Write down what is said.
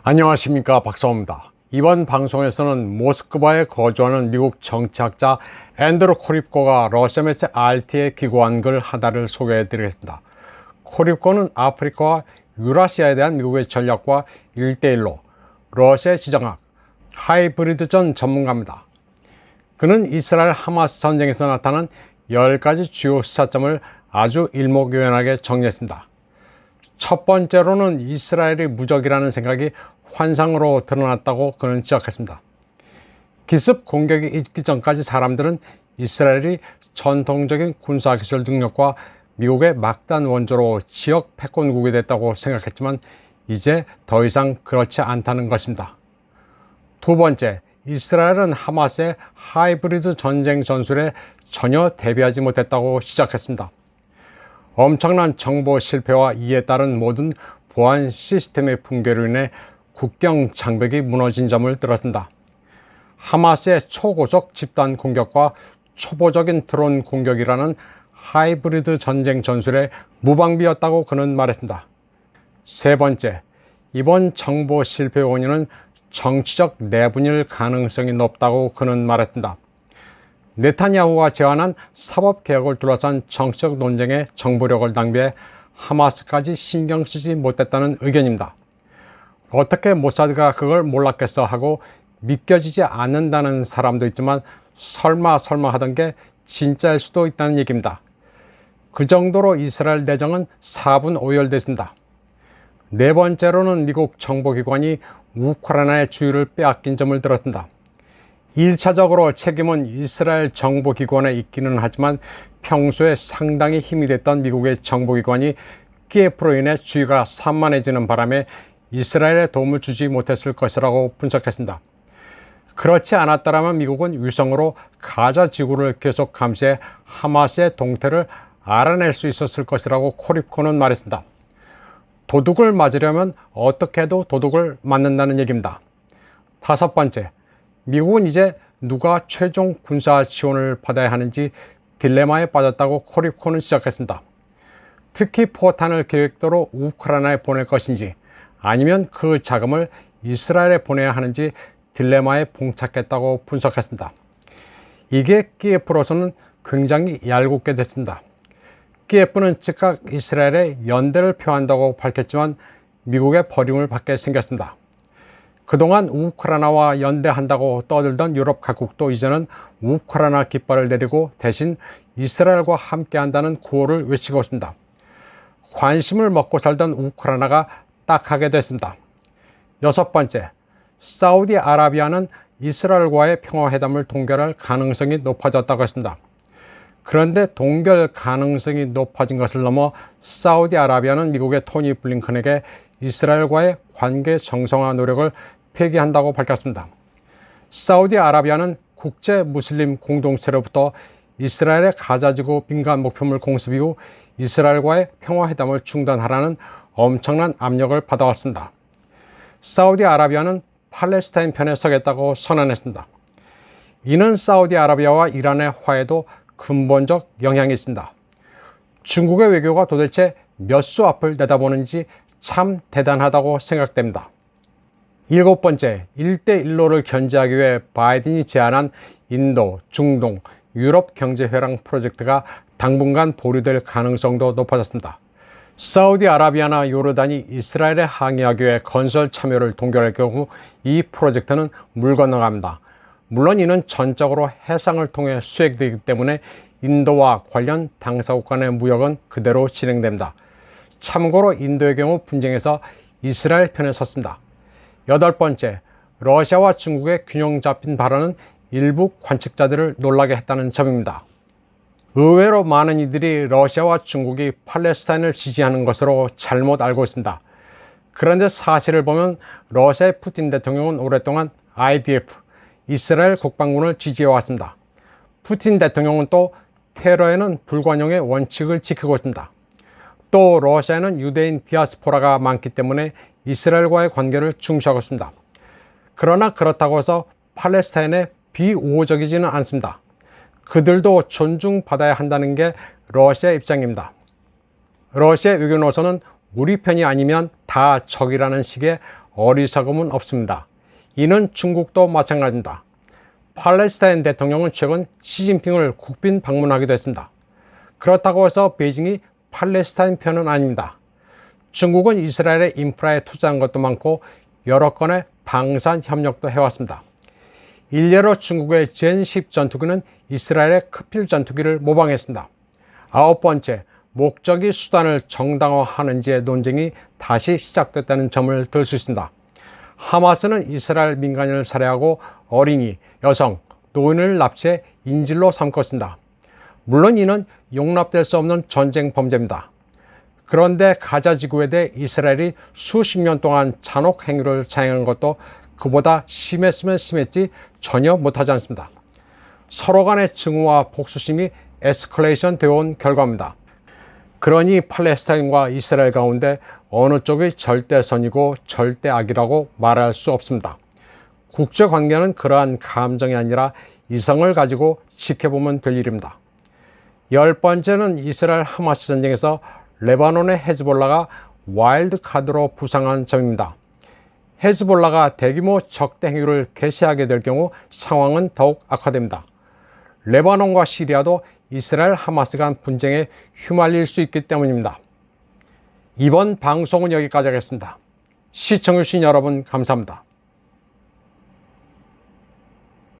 안녕하십니까, 박사호입니다. 이번 방송에서는 모스크바에 거주하는 미국 정치학자 앤드루 코립코가 러시아 매체 RT에 기고한 글 하나를 소개해 드리겠습니다. 코립코는 아프리카와 유라시아에 대한 미국의 전략과 1대1로 러시아의 지정학, 하이브리드전 전문가입니다. 그는 이스라엘 하마스 전쟁에서 나타난 10가지 주요 시사점을 아주 일목요연하게 정리했습니다. 첫 번째로는 이스라엘이 무적이라는 생각이 환상으로 드러났다고 그는 지적했습니다. 기습 공격이 있기 전까지 사람들은 이스라엘이 전통적인 군사기술 능력과 미국의 막단 원조로 지역 패권국이 됐다고 생각했지만 이제 더 이상 그렇지 않다는 것입니다. 두 번째, 이스라엘은 하마스의 하이브리드 전쟁 전술에 전혀 대비하지 못했다고 시작했습니다. 엄청난 정보 실패와 이에 따른 모든 보안 시스템의 붕괴로 인해 국경 장벽이 무너진 점을 들었습니다. 하마스의 초고속 집단 공격과 초보적인 드론 공격이라는 하이브리드 전쟁 전술의 무방비였다고 그는 말했습니다. 세 번째, 이번 정보 실패의 원인은 정치적 내분일 가능성이 높다고 그는 말했습니다. 네타냐후가 제안한 사법개혁을 둘러싼 정치적 논쟁에 정보력을 낭비해 하마스까지 신경 쓰지 못했다는 의견입니다. 어떻게 모사드가 그걸 몰랐겠어 하고 믿겨지지 않는다는 사람도 있지만 설마 하던 게 진짜일 수도 있다는 얘기입니다. 그 정도로 이스라엘 내정은 사분오열됐습니다. 네 번째로는 미국 정보기관이 우크라이나의 주의를 빼앗긴 점을 들었습니다. 1차적으로 책임은 이스라엘 정보기관에 있기는 하지만 평소에 상당히 힘이 됐던 미국의 정보기관이 키예프로 인해 주의가 산만해지는 바람에 이스라엘에 도움을 주지 못했을 것이라고 분석했습니다. 그렇지 않았더라면 미국은 위성으로 가자 지구를 계속 감시해 하마스의 동태를 알아낼 수 있었을 것이라고 코립코는 말했습니다. 도둑을 맞으려면 어떻게 해도 도둑을 맞는다는 얘기입니다. 다섯 번째, 미국은 이제 누가 최종 군사 지원을 받아야 하는지 딜레마에 빠졌다고 코립코는 시작했습니다. 특히 포탄을 계획대로 우크라이나에 보낼 것인지 아니면 그 자금을 이스라엘에 보내야 하는지 딜레마에 봉착했다고 분석했습니다. 이게 키예프로서는 굉장히 얄궂게 됐습니다. 키예프는 즉각 이스라엘에 연대를 표한다고 밝혔지만 미국의 버림을 받게 생겼습니다. 그동안 우크라이나와 연대한다고 떠들던 유럽 각국도 이제는 우크라이나 깃발을 내리고 대신 이스라엘과 함께한다는 구호를 외치고 있습니다. 관심을 먹고 살던 우크라이나가 딱하게 됐습니다. 여섯 번째, 사우디아라비아는 이스라엘과의 평화회담을 동결할 가능성이 높아졌다고 했습니다. 그런데 동결 가능성이 높아진 것을 넘어 사우디아라비아는 미국의 토니 블링컨에게 이스라엘과의 관계 정상화 노력을 폐기한다고 밝혔습니다. 사우디아라비아는 국제 무슬림 공동체로부터 이스라엘의 가자지구 민간 목표물 공습 이후 이스라엘과의 평화회담을 중단하라는 엄청난 압력을 받아왔습니다. 사우디아라비아는 팔레스타인 편에 서겠다고 선언했습니다. 이는 사우디아라비아와 이란의 화해도 근본적 영향이 있습니다. 중국의 외교가 도대체 몇 수 앞을 내다보는지 참 대단하다고 생각됩니다. 일곱 번째, 1대1로를 견제하기 위해 바이든이 제안한 인도, 중동, 유럽 경제회랑 프로젝트가 당분간 보류될 가능성도 높아졌습니다. 사우디아라비아나 요르단이 이스라엘에 항의하기 위해 건설 참여를 동결할 경우 이 프로젝트는 물 건너갑니다. 물론 이는 전적으로 해상을 통해 수행되기 때문에 인도와 관련 당사국 간의 무역은 그대로 진행됩니다. 참고로 인도의 경우 분쟁에서 이스라엘 편에 섰습니다. 여덟 번째, 러시아와 중국의 균형 잡힌 발언은 일부 관측자들을 놀라게 했다는 점입니다. 의외로 많은 이들이 러시아와 중국이 팔레스타인을 지지하는 것으로 잘못 알고 있습니다. 그런데 사실을 보면 러시아의 푸틴 대통령은 오랫동안 IDF, 이스라엘 국방군을 지지해왔습니다. 푸틴 대통령은 또 테러에는 불관용의 원칙을 지키고 있습니다. 또 러시아에는 유대인 디아스포라가 많기 때문에 이스라엘과의 관계를 중시하고 있습니다. 그러나 그렇다고 해서 팔레스타인에 비우호적이지는 않습니다. 그들도 존중받아야 한다는 게 러시아의 입장입니다. 러시아 외교 노선은 우리 편이 아니면 다 적이라는 식의 어리석음은 없습니다. 이는 중국도 마찬가지입니다. 팔레스타인 대통령은 최근 시진핑을 국빈 방문하기도 했습니다. 그렇다고 해서 베이징이 팔레스타인 편은 아닙니다. 중국은 이스라엘의 인프라에 투자한 것도 많고 여러 건의 방산 협력도 해왔습니다. 일례로 중국의 젠10 전투기는 이스라엘의 크필 전투기를 모방했습니다. 아홉 번째, 목적이 수단을 정당화하는지의 논쟁이 다시 시작됐다는 점을 들 수 있습니다. 하마스는 이스라엘 민간인을 살해하고 어린이, 여성, 노인을 납치해 인질로 삼고 있습니다. 물론 이는 용납될 수 없는 전쟁 범죄입니다. 그런데 가자 지구에 대해 이스라엘이 수십 년 동안 잔혹 행위를 자행한 것도 그보다 심했으면 심했지 전혀 못하지 않습니다. 서로 간의 증오와 복수심이 에스컬레이션 되어 온 결과입니다. 그러니 팔레스타인과 이스라엘 가운데 어느 쪽이 절대선이고 절대악이라고 말할 수 없습니다. 국제관계는 그러한 감정이 아니라 이성을 가지고 지켜보면 될 일입니다. 열 번째는 이스라엘 하마스 전쟁에서 레바논의 헤즈볼라가 와일드 카드로 부상한 점입니다. 헤즈볼라가 대규모 적대 행위를 개시하게 될 경우 상황은 더욱 악화됩니다. 레바논과 시리아도 이스라엘 하마스 간 분쟁에 휘말릴 수 있기 때문입니다. 이번 방송은 여기까지 하겠습니다. 시청해주신 여러분 감사합니다.